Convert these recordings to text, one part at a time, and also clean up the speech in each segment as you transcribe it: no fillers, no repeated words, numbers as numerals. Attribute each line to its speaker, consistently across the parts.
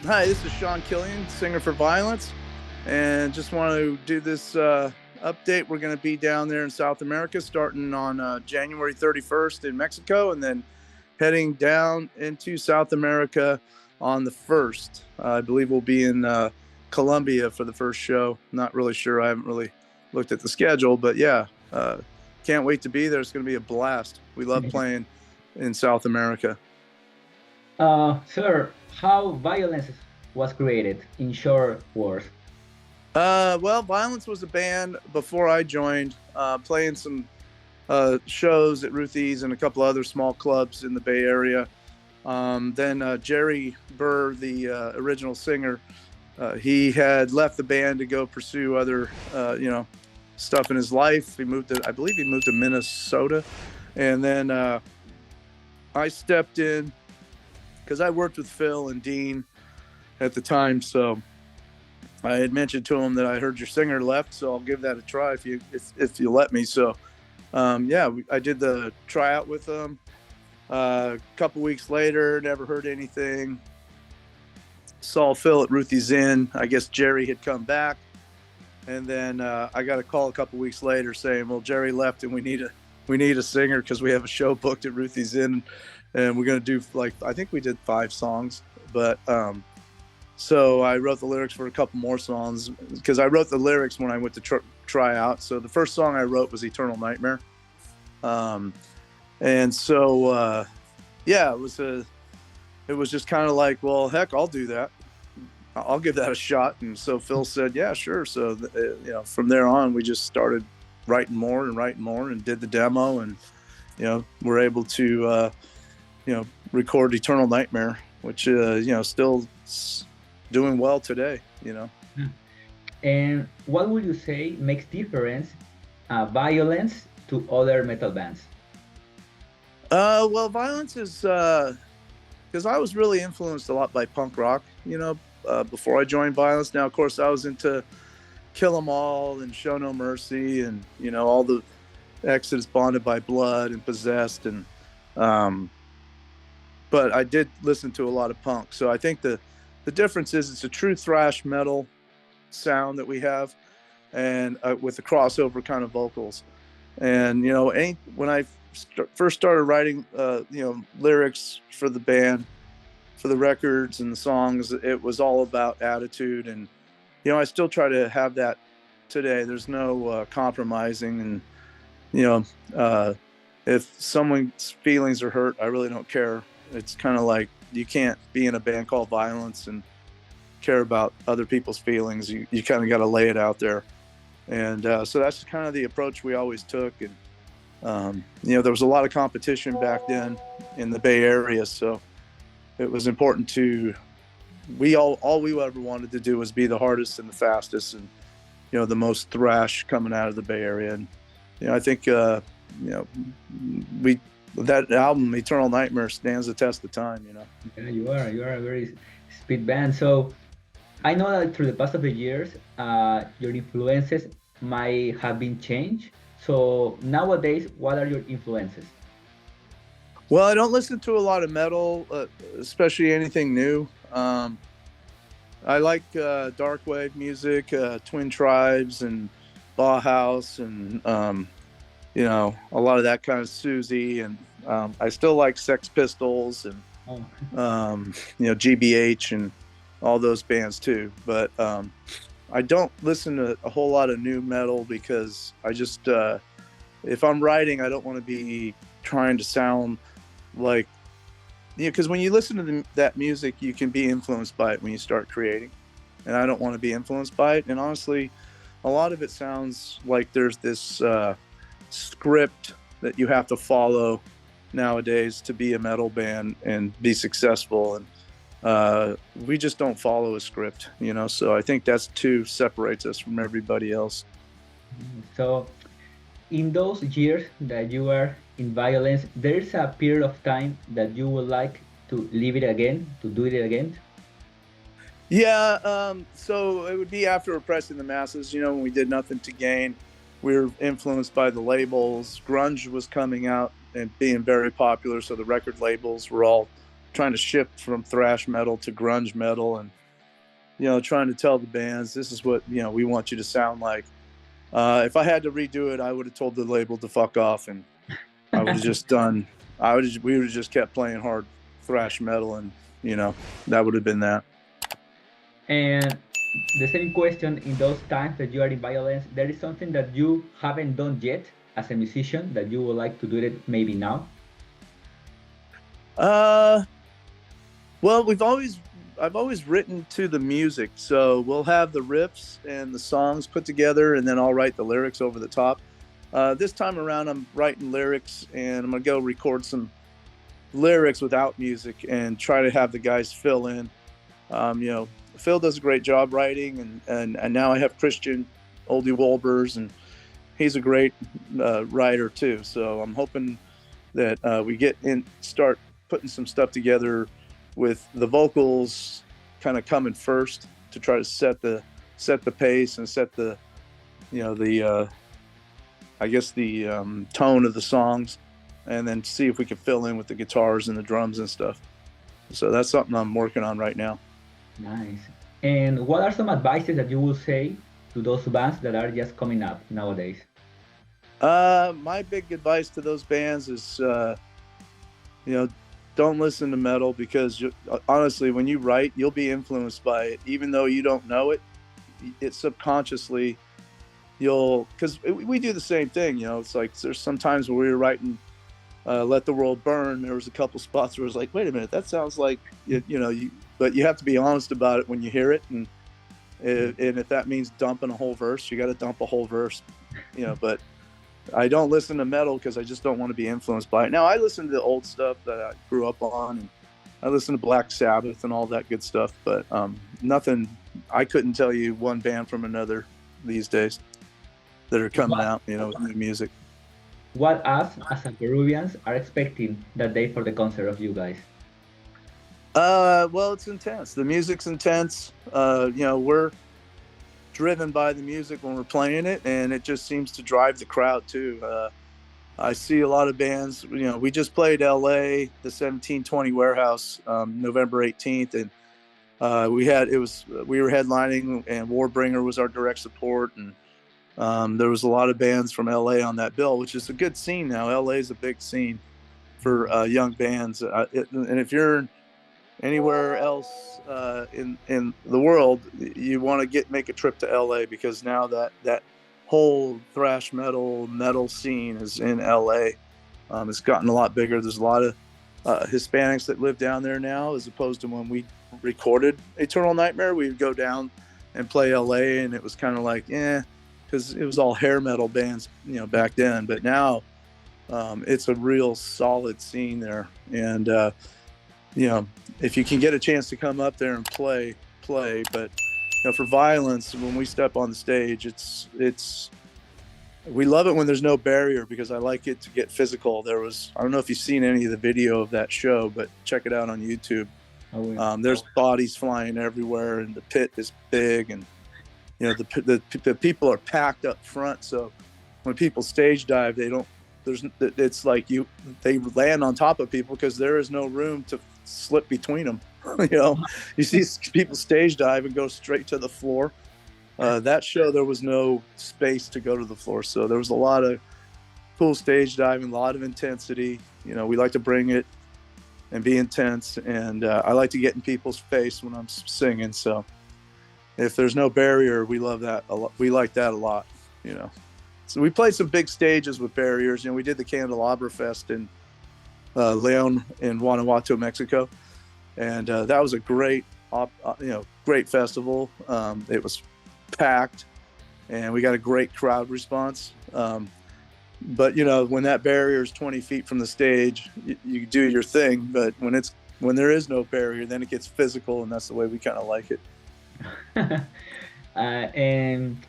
Speaker 1: Hi, this is Sean Killian, singer for Violence, and just want to do this update. We're going to be down there in South America starting on January 31st in Mexico, and then heading down into South America on the 1st. I believe we'll be in Colombia for the first show. Not really sure. I haven't really looked at the schedule, but yeah, can't wait to be there. It's going to be a blast. We love playing in South America.
Speaker 2: Sir, how violence was created in short words?
Speaker 1: Well, Violence was a band before I joined, playing some shows at Ruthie's and a couple other small clubs in the Bay Area. Then Jerry Burr, the original singer, he had left the band to go pursue other, stuff in his life. I believe he moved to Minnesota. And then I stepped in because I worked with Phil and Dean at the time. So I had mentioned to him that I heard your singer left, so I'll give that a try if you let me. So I did the tryout with them. A couple weeks later, never heard anything. Saw Phil at Ruthie's Inn. I guess Jerry had come back, and then I got a call a couple weeks later saying, "Well, Jerry left, and we need a singer because we have a show booked at Ruthie's Inn, and we're gonna do I think we did 5 songs, but." So I wrote the lyrics for a couple more songs because I wrote the lyrics when I went to try out. So the first song I wrote was Eternal Nightmare. And so, it was just kind of like, well, heck, I'll do that. I'll give that a shot. And so Phil said, yeah, sure. So, from there on, we just started writing more and did the demo. And, we're able to, record Eternal Nightmare, which, still doing well today,
Speaker 2: And what would you say makes difference Violence to other metal bands?
Speaker 1: Well, Violence is because I was really influenced a lot by punk rock, before I joined Violence. Now, of course, I was into Kill 'Em All and Show No Mercy and, all the Exodus, Bonded by Blood and Possessed. And but I did listen to a lot of punk. So I think the difference is it's a true thrash metal sound that we have, and with the crossover kind of vocals. And when I first started writing, lyrics for the band, for the records and the songs, it was all about attitude. And I still try to have that today. There's no compromising. And if someone's feelings are hurt, I really don't care. It's kind of like you can't be in a band called Violence and care about other people's feelings. You kind of got to lay it out there. And so that's kind of the approach we always took. And, there was a lot of competition back then in the Bay Area. So it was important all we ever wanted to do was be the hardest and the fastest and, the most thrash coming out of the Bay Area. And, I think, that album Eternal Nightmare stands the test of time.
Speaker 2: Yeah, you are a very speed band. So I know that through the past of the years, your influences might have been changed. So nowadays, what are your influences?
Speaker 1: Well, I don't listen to a lot of metal, especially anything new. I like dark wave music, Twin Tribes and Bauhaus and a lot of that kind of Susie, and I still like Sex Pistols and GBH and all those bands too. But I don't listen to a whole lot of new metal because I just if I'm writing, I don't want to be trying to sound like because when you listen to that music, you can be influenced by it when you start creating, and I don't want to be influenced by it. And honestly, a lot of it sounds like there's this script that you have to follow nowadays to be a metal band and be successful, and we just don't follow a script, so I think that's separates us from everybody else.
Speaker 2: So in those years that you are in Violence, there's a period of time that you would like to live it again, to do it again?
Speaker 1: Yeah, so it would be after Oppressing the Masses, when we did Nothing to Gain. We were influenced by the labels. Grunge was coming out and being very popular, so the record labels were all trying to shift from thrash metal to grunge metal, and trying to tell the bands this is what we want you to sound like. If I had to redo it, I would have told the label to fuck off, and I would have just done. We would have just kept playing hard thrash metal, and that would have been that.
Speaker 2: And the same question, in those times that you are in VIO-LENCE, there is something that you haven't done yet as a musician that you would like to do it maybe now?
Speaker 1: Well, I've always written to the music, so we'll have the riffs and the songs put together, and then I'll write the lyrics over the top. This time around, I'm writing lyrics, and I'm gonna go record some lyrics without music and try to have the guys fill in. Phil does a great job writing, and now I have Christian Oldie Wolbers, and he's a great writer too. So I'm hoping that we start putting some stuff together with the vocals kind of coming first to try to set the pace and set the tone of the songs, and then see if we can fill in with the guitars and the drums and stuff. So that's something I'm working on right now.
Speaker 2: Nice. And what are some advices that you will say to those bands that are just coming up nowadays?
Speaker 1: My big advice to those bands is, don't listen to metal, because honestly, when you write, you'll be influenced by it, even though you don't know it. It's subconsciously, because we do the same thing. It's like there's some times where we were writing Let the World Burn, there was a couple spots where it was like, wait a minute, that sounds like but you have to be honest about it when you hear it, and if that means dumping a whole verse, you got to dump a whole verse. But I don't listen to metal because I just don't want to be influenced by it. Now, I listen to the old stuff that I grew up on, and I listen to Black Sabbath and all that good stuff, but nothing. I couldn't tell you one band from another these days that are coming out, with new music.
Speaker 2: What us as a Peruvians are expecting that day for the concert of you guys?
Speaker 1: Well, it's intense. The music's intense. We're driven by the music when we're playing it, and it just seems to drive the crowd too. I see a lot of bands. We just played LA, the 1720 Warehouse, November 18th, and we were headlining, and Warbringer was our direct support, and there was a lot of bands from LA on that bill, which is a good scene now. LA is a big scene for young bands, and if you're anywhere else in the world, you want to make a trip to LA, because now that whole thrash metal scene is in LA. It's gotten a lot bigger. There's a lot of Hispanics that live down there now, as opposed to when we recorded Eternal Nightmare. We would go down and play LA, and it was kind of like, because it was all hair metal bands, back then. But now it's a real solid scene there, and if you can get a chance to come up there and play. But for Violence, when we step on the stage, we love it when there's no barrier, because I like it to get physical. I don't know if you've seen any of the video of that show, but check it out on YouTube. There's bodies flying everywhere, and the pit is big, and the people are packed up front. So when people stage dive, it's like they land on top of people, because there is no room to slip between them. You see people stage dive and go straight to the floor. That show, there was no space to go to the floor, so there was a lot of cool stage diving, a lot of intensity. We like to bring it and be intense, and I like to get in people's face when I'm singing. So if there's no barrier, we love that a lot. We like that a lot. So we played some big stages with barriers. We did the Candelabra Fest in Leon in Guanajuato, Mexico, and that was a great festival. It was packed, and we got a great crowd response. But when that barrier is 20 feet from the stage, you do your thing. But when there is no barrier, then it gets physical, and that's the way we kind of like it.
Speaker 2: And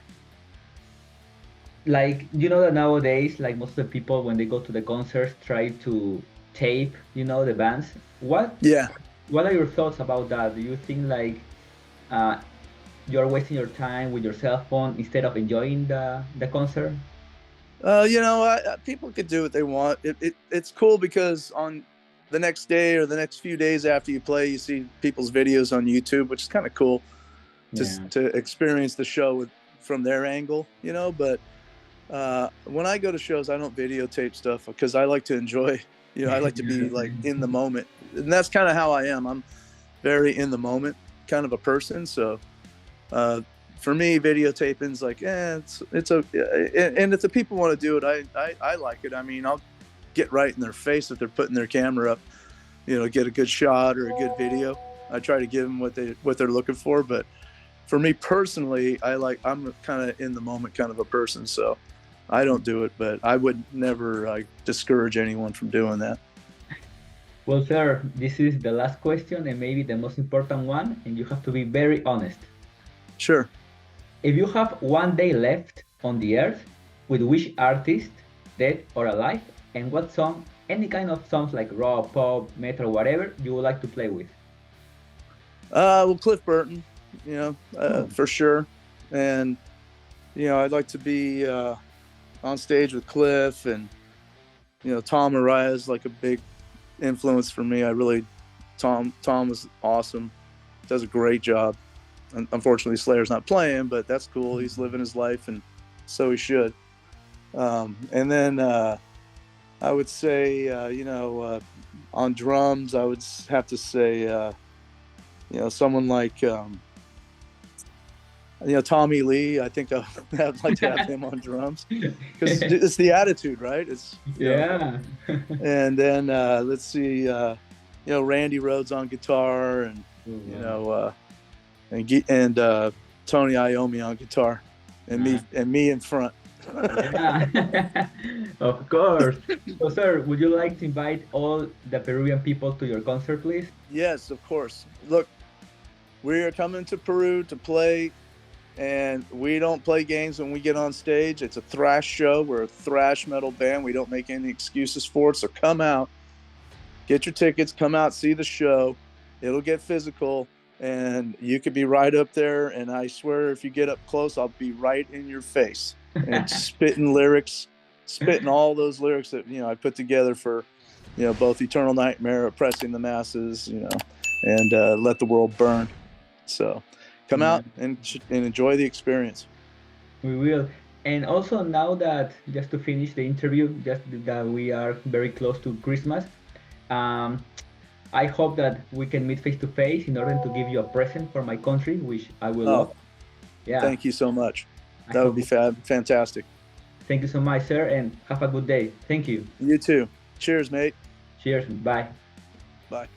Speaker 2: that nowadays, most of the people, when they go to the concerts, try to tape, the bands. What are your thoughts about that? Do you think you're wasting your time with your cell phone instead of enjoying the concert?
Speaker 1: People could do what they want. It's cool, because on the next day or the next few days after you play, you see people's videos on YouTube, which is kind of cool to experience the show from their angle, you know. But when I go to shows, I don't videotape stuff because I like to enjoy, you know, I like to be like in the moment. And that's kind of how I am. I'm very in the moment kind of a person. So for me, videotaping's like, it's okay. And if the people want to do it, I like it. I mean, I'll get right in their face if they're putting their camera up, you know, get a good shot or a good video. I try to give them what they're looking for. But for me personally, I'm kind of in the moment kind of a person. So I don't do it, but I would never discourage anyone from doing that.
Speaker 2: Well, sir, this is the last question and maybe the most important one, and you have to be very honest.
Speaker 1: Sure.
Speaker 2: If you have one day left on the earth, with which artist, dead or alive, and what song, any kind of songs like rock, pop, metal, whatever, you would like to play with?
Speaker 1: Well, Cliff Burton, you know, for sure. And, you know, I'd like to be on stage with Cliff, and, you know, Tom Araya is like a big influence for me. Tom was awesome, does a great job. Unfortunately, Slayer's not playing, but that's cool. He's living his life, and so he should. And then I would say, you know, on drums, I would have to say, you know, someone like, you know, Tommy Lee. I think I'd like to have him on drums because it's the attitude, right? It's
Speaker 2: yeah.
Speaker 1: And then let's see, you know, Randy Rhoads on guitar, and you know, and Tony Iommi on guitar, and me in front.
Speaker 2: Yeah. Of course. So, sir, would you like to invite all the Peruvian people to your concert, please?
Speaker 1: Yes, of course. Look, we are coming to Peru to play, and we don't play games when we get on stage. It's a thrash show. We're a thrash metal band. We don't make any excuses for it. So come out, get your tickets, come out, see the show. It'll get physical, and you could be right up there. And I swear, if you get up close, I'll be right in your face and spitting all those lyrics that, you know, I put together for, you know, both Eternal Nightmare, Oppressing the Masses, you know, and Let the World Burn. So come out and enjoy the experience.
Speaker 2: We will. And also, now that, just to finish the interview, just that we are very close to Christmas, I hope that we can meet face to face in order to give you a present for my country, which I will love. Yeah.
Speaker 1: Thank you so much. That would be fantastic.
Speaker 2: Thank you so much, sir, and have a good day. Thank you.
Speaker 1: You too. Cheers, mate.
Speaker 2: Cheers. Bye.
Speaker 1: Bye.